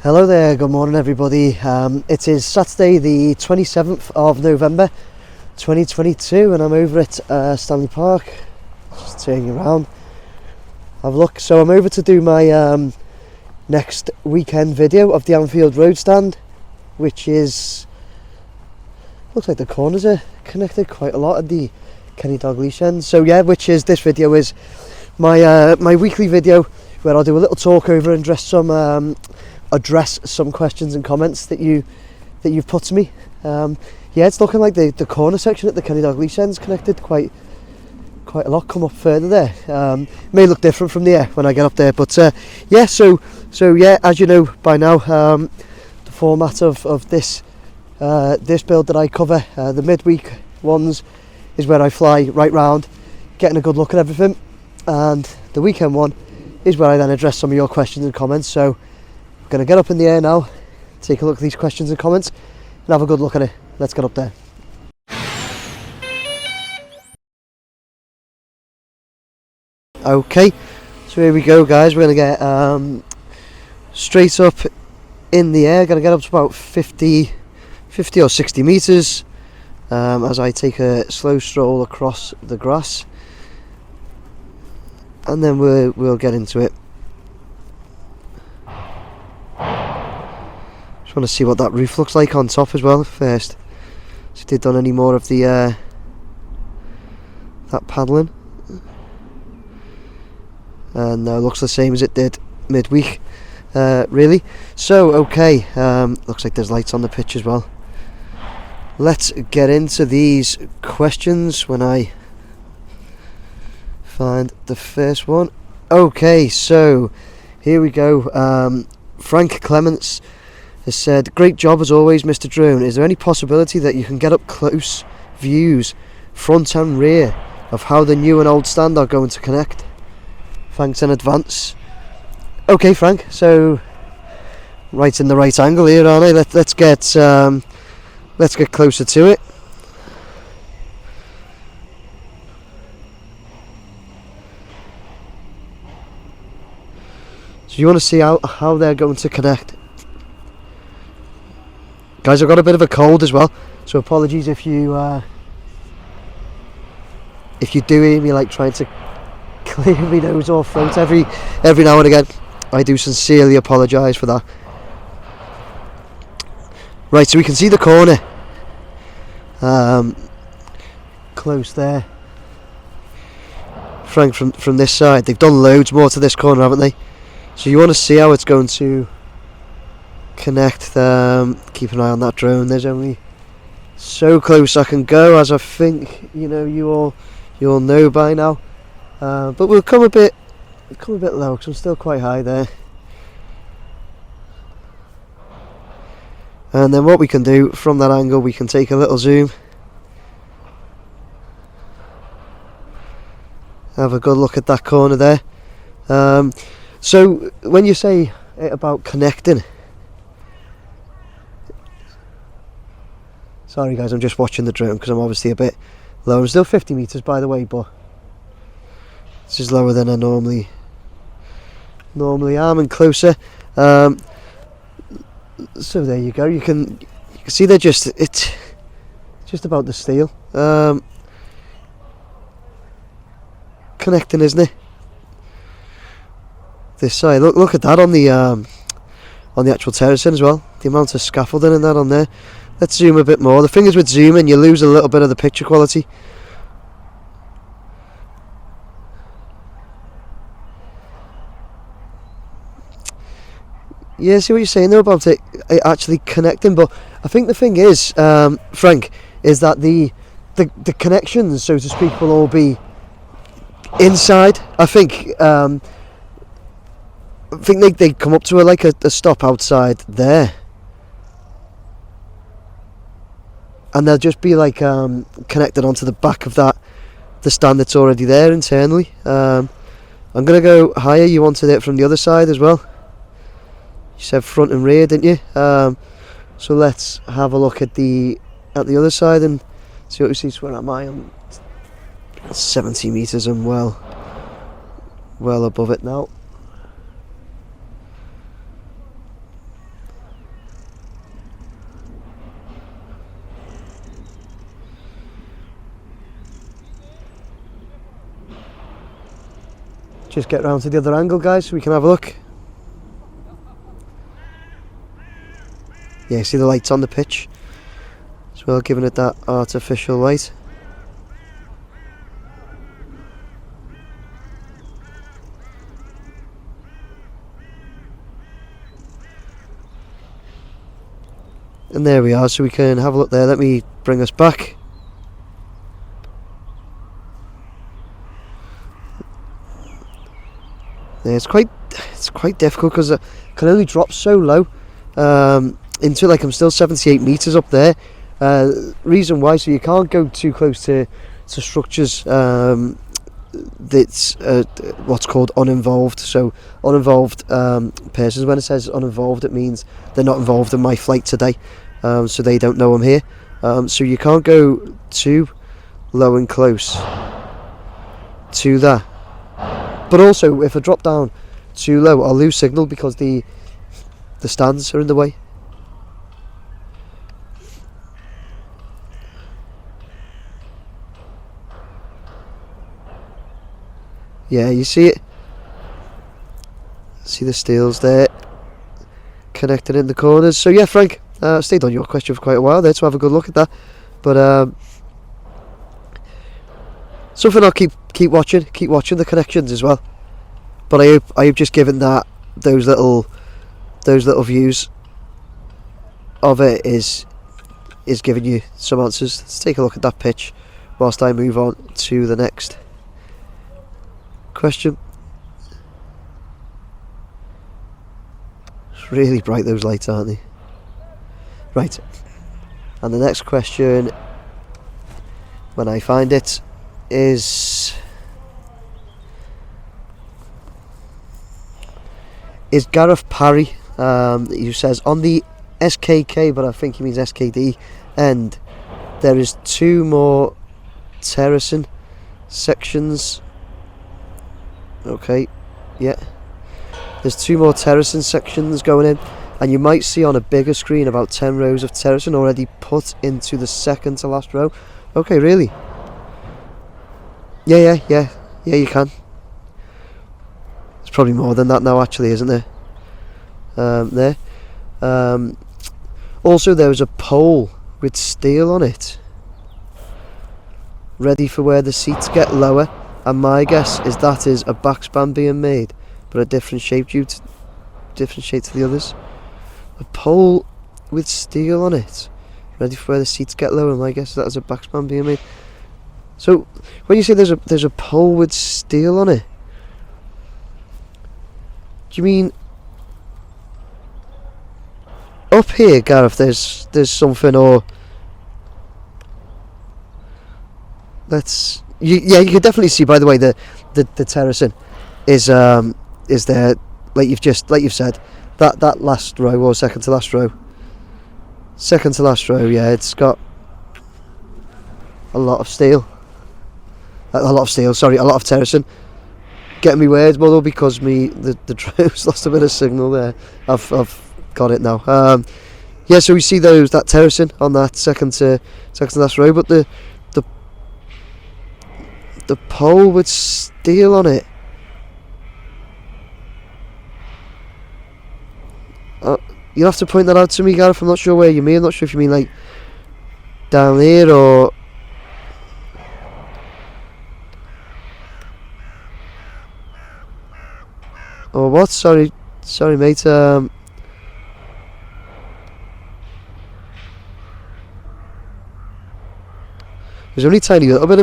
Hello there, good morning everybody. It is Saturday the 27th of November 2022 and I'm over at Stanley Park, just turning around, have a look. So I'm over to do my next weekend video of the Anfield Road Stand, which is, looks like the corners are connected quite a lot at the Kenny Dalglish end. So yeah, this video is my my weekly video where I'll do a little talk over and address some questions and comments that you've put to me. Yeah, it's looking like the corner section at the Kenny Dalglish end's connected quite a lot. Come up further there. May look different from there when I get up there, but yeah. So yeah, as you know by now, the format of this build that I cover, the midweek ones, is where I fly right round, getting a good look at everything, and the weekend one is where I then address some of your questions and comments. So going to get up in the air now, take a look at these questions and comments and have a good look at it. Let's get up there. Okay, so here we go guys, we're going to get straight up in the air. Going to get up to about 50 or 60 metres as I take a slow stroll across the grass, and then we'll get into it. Just want to see what that roof looks like on top as well first. So they've done any more of the that paddling, and it looks the same as it did midweek, really. So okay, looks like there's lights on the pitch as well. Let's get into these questions when I find the first one. Okay, so here we go. Frank Clements has said, "Great job as always, Mr. Drone. Is there any possibility that you can get up close views, front and rear, of how the new and old stand are going to connect? Thanks in advance." Okay, Frank. So right in the right angle here, aren't I? Let's get closer to it. So you want to see how they're going to connect. Guys, I've got a bit of a cold as well, so apologies if you do hear me like trying to clear my nose or throat every now and again. I do sincerely apologise for that. Right, so we can see the corner close there. Frank, from this side, they've done loads more to this corner, haven't they? So you want to see how it's going to connect. Keep an eye on that drone. There's only so close I can go, as I think you all know by now. But we'll come a bit low because I'm still quite high there. And then what we can do from that angle, we can take a little zoom, have a good look at that corner there. So when you say about connecting, sorry guys, I'm just watching the drone because I'm obviously a bit low. I'm still 50 metres by the way, but this is lower than I normally am and closer. So there you go. You can see it's just about the steel connecting, isn't it? This side, look at that on the actual terracing as well. The amount of scaffolding in that on there. Let's zoom a bit more. The thing is with zooming, you lose a little bit of the picture quality. Yeah, see what you're saying though about it actually connecting, but I think the thing is, Frank, is that the connections, so to speak, will all be inside. I think they come up to a stop outside there, and they'll just be connected onto the back of the stand that's already there internally. I'm gonna go higher. You wanted it from the other side as well. You said front and rear, didn't you? So let's have a look at the other side and see what we see. So where am I? I'm 70 metres and well above it now. just get round to the other angle, guys, so we can have a look. Yeah, see the lights on the pitch as well, giving it that artificial light. And there we are, so we can have a look there. Let me bring us back. Yeah, it's quite difficult because I can only drop so low into, like, I'm still 78 metres up there. Reason why, so you can't go too close to structures that's what's called uninvolved. So uninvolved persons, when it says uninvolved, it means they're not involved in my flight today, so they don't know I'm here. So you can't go too low and close to that. But also, if I drop down too low, I'll lose signal because the stands are in the way. Yeah, you see it. See the steels there, connected in the corners. So yeah, Frank, stayed on your question for quite a while there to have a good look at that. But something I'll keep watching the connections as well. But I hope just given that those little views of it is giving you some answers. Let's take a look at that pitch whilst I move on to the next question. It's really bright, those lights, aren't they? Right, and the next question, when I find it, is Gareth Parry, who says, on the SKK, but I think he means SKD, and there is 2 more terracing sections. Okay, yeah, there's 2 more terracing sections going in, and you might see on a bigger screen about 10 rows of terracing already put into the second to last row. Okay, really? Yeah, you can. It's probably more than that now, actually, isn't there? There. Also, there was a pole with steel on it, ready for where the seats get lower. And my guess is that is a backspan being made, but a different shape to the others. A pole with steel on it, ready for where the seats get lower. My guess is that is a backspan being made. So when you say there's a pole with steel on it, do you mean up here, Gareth? There's something, or let's. You can definitely see, by the way, the terracing is there, like you've said, that last row, or second to last row, yeah, it's got a lot of terracing. Getting me words muddled because the drone's lost a bit of signal there. I've got it now. Yeah, so we see that terracing on that second to last row, but the pole with steel on it. You'll have to point that out to me, Gareth. I'm not sure where you mean. I'm not sure if you mean like down here or what? Sorry, mate. There's only a tiny little bit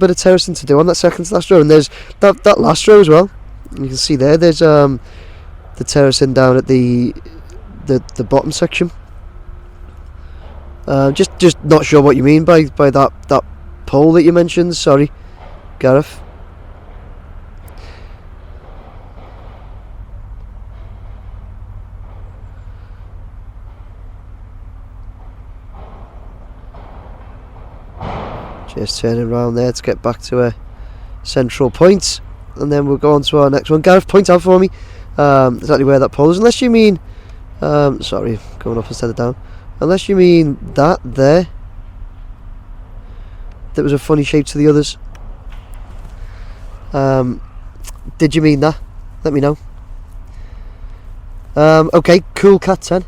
of terracing to do on that second to last row, and there's that last row as well. You can see there's the terracing down at the bottom section. Just not sure what you mean by that pole that you mentioned. Sorry, Gareth. Just turning around there to get back to a central point, and then we'll go on to our next one. Gareth, point out for me exactly where that pole is, unless you mean sorry, going up instead of down, unless you mean that was a funny shape to the others. Did you mean that? Let me know. Okay, Cool Cat 10.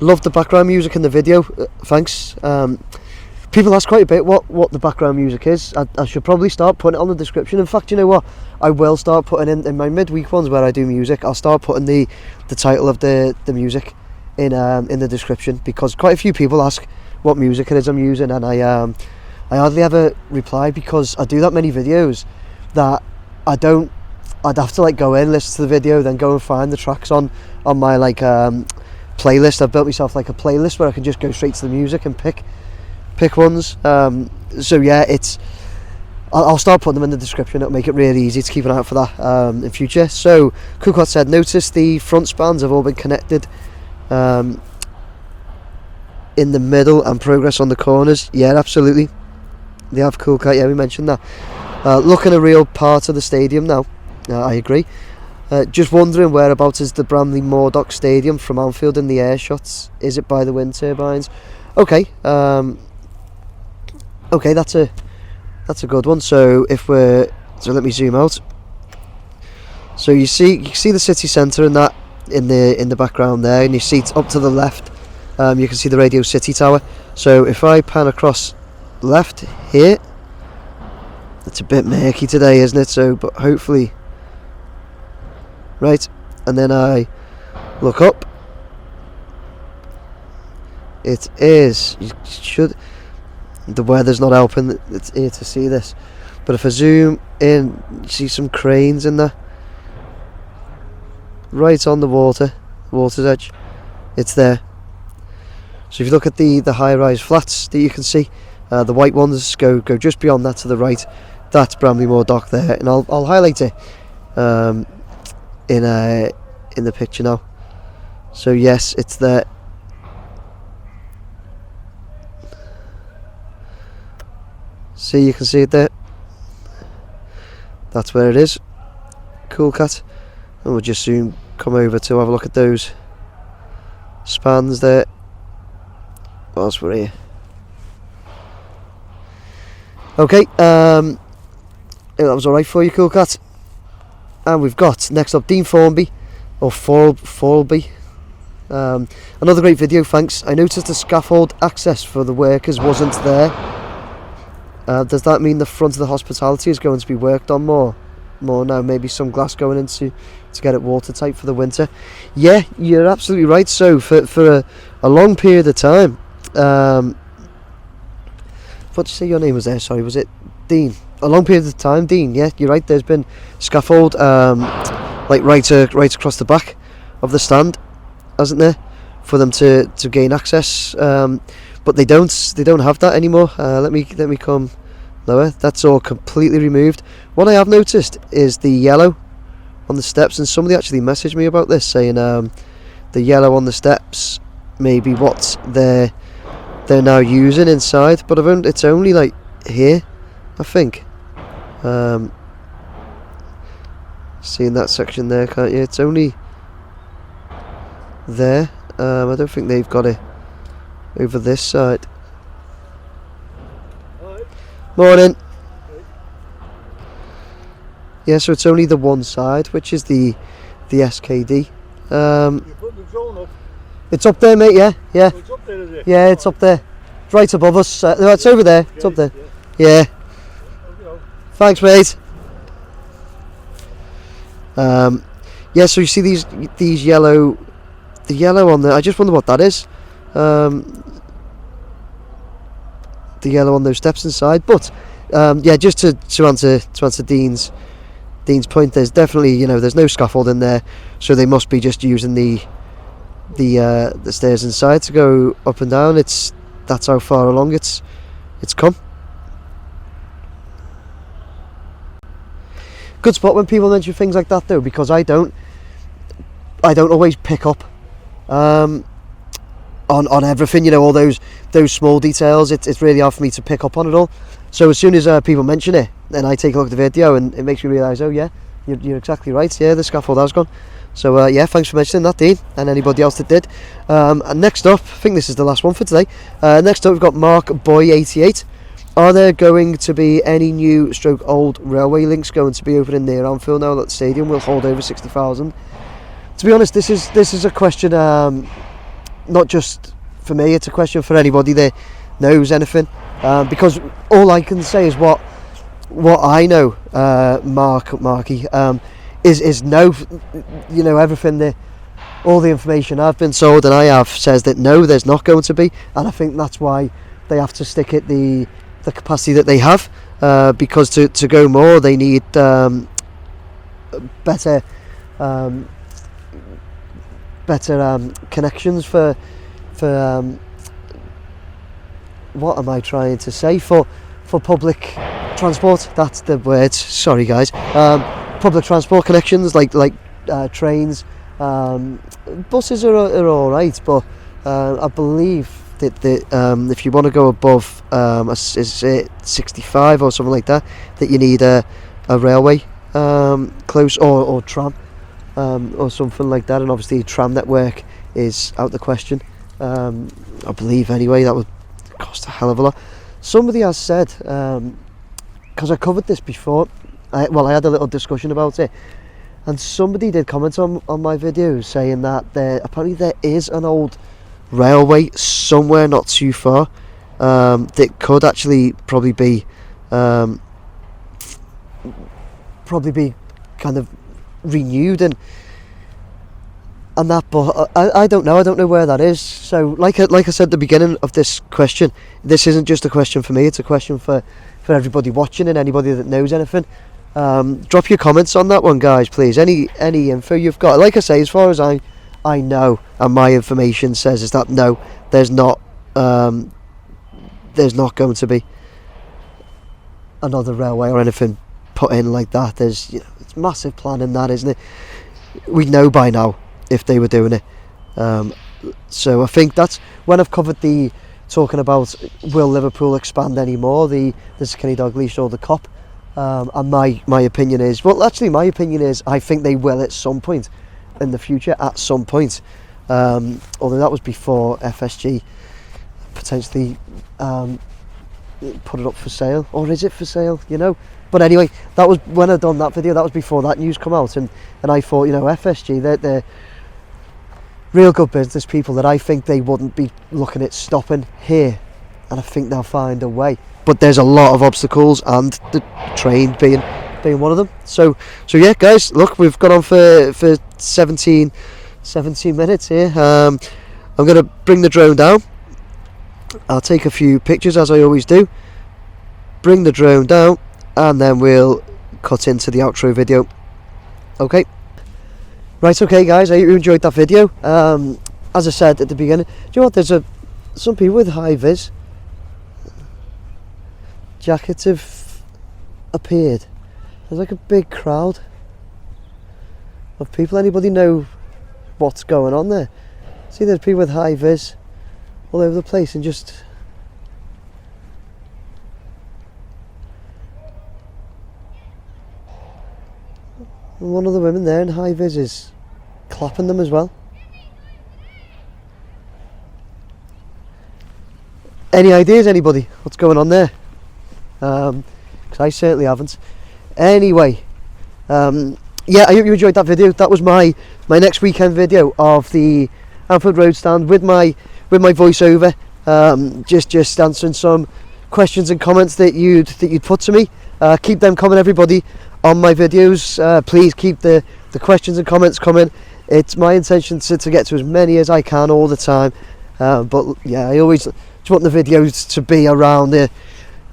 Love the background music in the video. Thanks. People ask quite a bit what the background music is. I should probably start putting it on the description. In fact, you know what? I will start putting in my midweek ones where I do music. I'll start putting the title of the music in the description, because quite a few people ask what music it is I'm using, and I hardly ever reply, because I do that many videos that I'd have to like go in, listen to the video, then go and find the tracks on my like playlist. I've built myself like a playlist where I can just go straight to the music and pick ones. So yeah, I'll start putting them in the description. It'll make it really easy to keep an eye out for that in future. So Coolcat said, notice the front spans have all been connected in the middle and progress on the corners. Yeah, absolutely, they have. Coolcat, yeah, we mentioned that. Looking a real part of the stadium now. I agree. Just wondering, whereabouts is the Bramley Moordock Stadium from Anfield in the air shots? Is it by the wind turbines? Okay, okay, that's a good one. So let me zoom out. So you see the city centre and that in the background there, and you see up to the left. You can see the Radio City Tower. So if I pan across left here, it's a bit murky today, isn't it? So, but hopefully, right, and then I look up. It is. You should. The weather's not helping. It's here to see this, but if I zoom in, you see some cranes in there, right on the water's edge. It's there. So if you look at the high-rise flats that you can see, the white ones go just beyond that to the right. That's Bramley Moordock there, and I'll highlight it in the picture now. So yes, it's there. See, you can see it there. That's where it is. Coolcat. And we'll just soon come over to have a look at those spans there whilst we're here. Okay, that was alright for you, Coolcat. And we've got next up Dean Formby, or Forlby. Another great video, thanks. I noticed the scaffold access for the workers wasn't there. Does that mean the front of the hospitality is going to be worked on more now? Maybe some glass going into to get it watertight for the winter. Yeah, you're absolutely right. So for a long period of time, what did you say your name was there? Sorry, was it Dean? A long period of time, Dean. Yeah, you're right. There's been scaffold like right across the back of the stand, hasn't there, for them to gain access. But they don't have that anymore. Let me come lower. That's all completely removed. What I have noticed is the yellow on the steps, and somebody actually messaged me about this, saying the yellow on the steps may be what they're now using inside. But it's only like here, I think. Seeing that section there, can't you? It's only there. I don't think they've got it over this side. Morning. Yeah, so it's only the one side, which is the SKD. You put the drone up? It's up there, mate. Yeah. Oh, it's up there, is it? Yeah, it's up there. It's right above us. No, it's over there. It's up there. Yeah. Thanks, mate. Yeah, so you see these yellow, the yellow on there. I just wonder what that is. The yellow on those steps inside, but yeah, just to answer Dean's point, there's definitely, there's no scaffold in there, so they must be just using the stairs inside to go up and down. That's how far along it's come. Good spot when people mention things like that, though, because I don't always pick up on everything, all those small details. It's really hard for me to pick up on it all. So as soon as people mention it, then I take a look at the video, and it makes me realise, oh yeah, you're exactly right. Yeah, the scaffold has gone. So yeah, thanks for mentioning that, Dean, and anybody else that did. And next up, I think this is the last one for today. Next up, we've got Mark Boy 88. are there going to be any new stroke old railway links going to be opening near Anfield now that the stadium will hold over 60,000? To be honest, this is a question not just for me, it's a question for anybody that knows anything, because all I can say is what I know, Marky, is no, everything that, all the information I've been told and I have says that no, there's not going to be, and I think that's why they have to stick at the capacity that they have, because to go more they need better connections for what am I trying to say, for public transport. That's the word, sorry guys. Public transport connections like trains. Buses are alright, but I believe that if you want to go above is it 65 or something like that you need a railway close, or tram, or something like that, and obviously tram network is out the question, I believe anyway. That would cost a hell of a lot. Somebody has said, because I covered this before, I had a little discussion about it, and somebody did comment on my video saying that apparently there is an old railway somewhere not too far that could actually probably be kind of renewed and that, but I don't know where that is. So like I said at the beginning of this question, this isn't just a question for me, it's a question for everybody watching and anybody that knows anything. Drop your comments on that one, guys, please. Any info you've got. Like I say, as far as I know, and my information says, is that no, there's not going to be another railway or anything put in like that. There's, it's massive planning, that, isn't it? We know by now if they were doing it. So I think that's when I've covered talking about will Liverpool expand anymore, the Skinny Dog Leash or the Cop. And my opinion is, I think they will at some point in the future, although that was before FSG potentially put it up for sale, or is it for sale, but anyway, that was when I done that video, that was before that news come out, and I thought, FSG, they're real good business people that I think they wouldn't be looking at stopping here, and I think they'll find a way. But there's a lot of obstacles, and the train being one of them. So yeah, guys, look, we've gone on for 17 minutes here. I'm going to bring the drone down. I'll take a few pictures as I always do. Bring the drone down, and then we'll cut into the outro video. Okay. Right, okay, guys, I hope you enjoyed that video. As I said at the beginning, do you know what? There's some people with high vis jackets have appeared. There's like a big crowd of people. Anybody know what's going on there? See, there's people with high vis all over the place, and just one of the women there in high vis is clapping them as well. Any ideas, anybody? What's going on there? Because I certainly haven't. Anyway, yeah, I hope you enjoyed that video. That was my next weekend video of the Anfield Road Stand with my voiceover. Just answering some questions and comments that you'd put to me. Keep them coming, everybody, on my videos. Please keep the questions and comments coming. It's my intention to get to as many as I can all the time. But yeah, I always just want the videos to be around the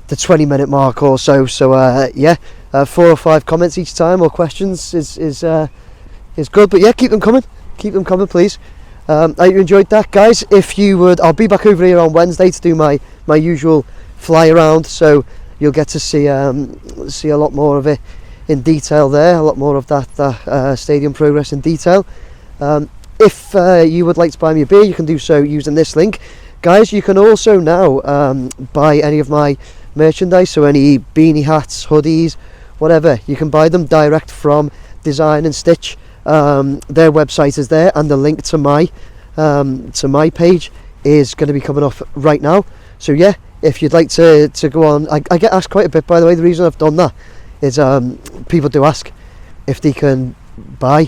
20-minute mark or so. So yeah, 4 or 5 comments each time or questions is good. But yeah, keep them coming, please. I hope you enjoyed that, guys. If you would, I'll be back over here on Wednesday to do my usual fly around, so you'll get to see a lot more of it in detail there, a lot more of that stadium progress in detail. If you would like to buy me a beer, you can do so using this link. Guys, you can also now buy any of my merchandise, so any beanie hats, hoodies, whatever, you can buy them direct from Design and Stitch. Their website is there, and the link to my page is going to be coming off right now. So yeah, if you'd like to go on, I get asked quite a bit, by the way. The reason I've done that is people do ask if they can buy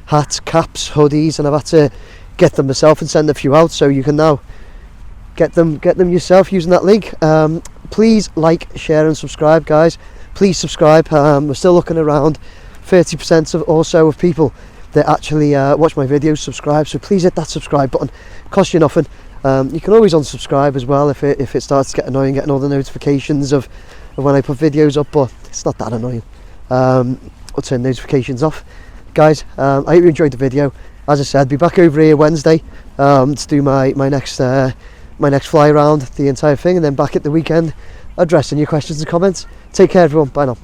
hats, caps, hoodies, and I've had to get them myself and send a few out, so you can now get them yourself using that link. Please like, share and subscribe, guys. Please subscribe. We're still looking around 30% of people that actually watch my videos subscribe, so please hit that subscribe button. It costs you nothing. You can always unsubscribe as well if it starts to get annoying getting all the notifications of when I put videos up, but it's not that annoying. I'll turn notifications off. Guys, I hope you enjoyed the video. As I said, be back over here Wednesday to do my next fly around the entire thing, and then back at the weekend addressing your questions and comments. Take care everyone, bye now.